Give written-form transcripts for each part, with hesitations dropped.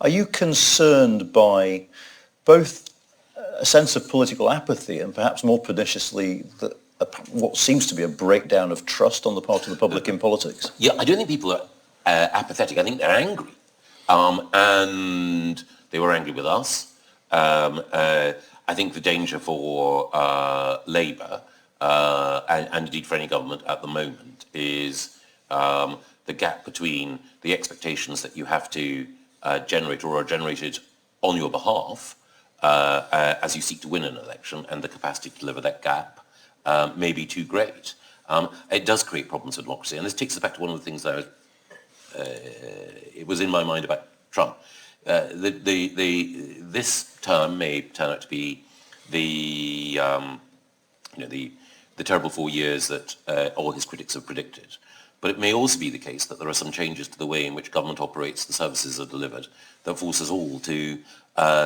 Are you concerned by both a sense of political apathy and perhaps more perniciously what seems to be a breakdown of trust on the part of the public in politics? Yeah, I don't think people are apathetic. I think they're angry. And they were angry with us. I think the danger for Labour, and indeed for any government at the moment, is the gap between the expectations that you have to generate or are generated on your behalf as you seek to win an election, and the capacity to deliver that gap may be too great. It does create problems for democracy, and this takes us back to one of the things that it was in my mind about Trump. This term may turn out to be the terrible 4 years that all his critics have predicted. But it may also be the case that there are some changes to the way in which government operates, the services are delivered, that force us all to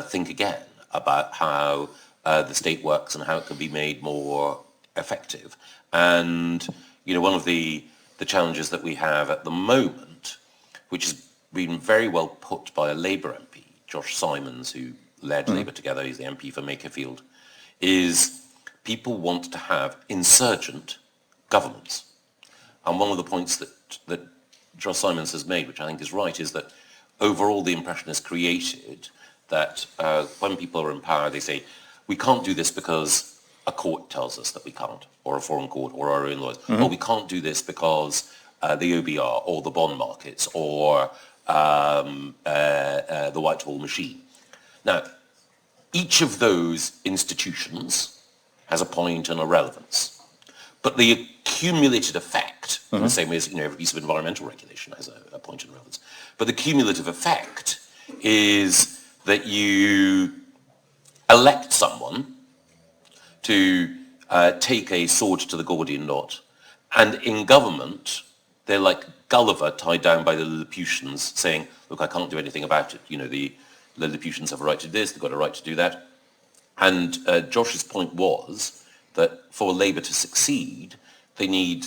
think again about how the state works and how it can be made more effective. And one of the challenges that we have at the moment, which has been very well put by a Labour MP, Josh Simons, who led Labour Together, he's the MP for Makerfield, is people want to have insurgent governments. And one of the points that Josh Simons has made, which I think is right, is that overall the impression is created that when people are in power, they say, we can't do this because a court tells us that we can't, or a foreign court, or our own lawyers. Or we can't do this because the OBR, or the bond markets, or the Whitehall machine. Now, each of those institutions has a point and a relevance. But the accumulated effect, in the same way as every piece of environmental regulation has a point and relevance, but the cumulative effect is that you elect someone to take a sword to the Gordian knot, and in government, they're like Gulliver tied down by the Lilliputians saying, look, I can't do anything about it. The Lilliputians have a right to this, they've got a right to do that. And Josh's point was that for Labour to succeed, they need,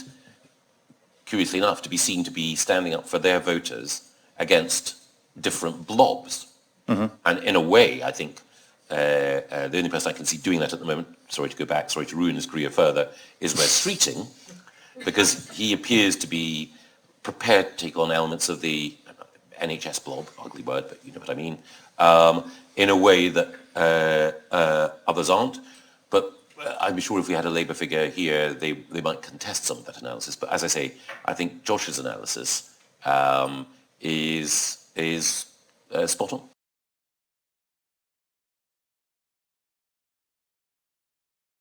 curiously enough, to be seen to be standing up for their voters against different blobs. And in a way, I think the only person I can see doing that at the moment, sorry to ruin his career further, is Wes Streeting, because he appears to be prepared to take on elements of the NHS blob, ugly word, but you know what I mean, in a way that others aren't. But I'm sure if we had a Labour figure here, they might contest some of that analysis. But as I say, I think Josh's analysis is spot on.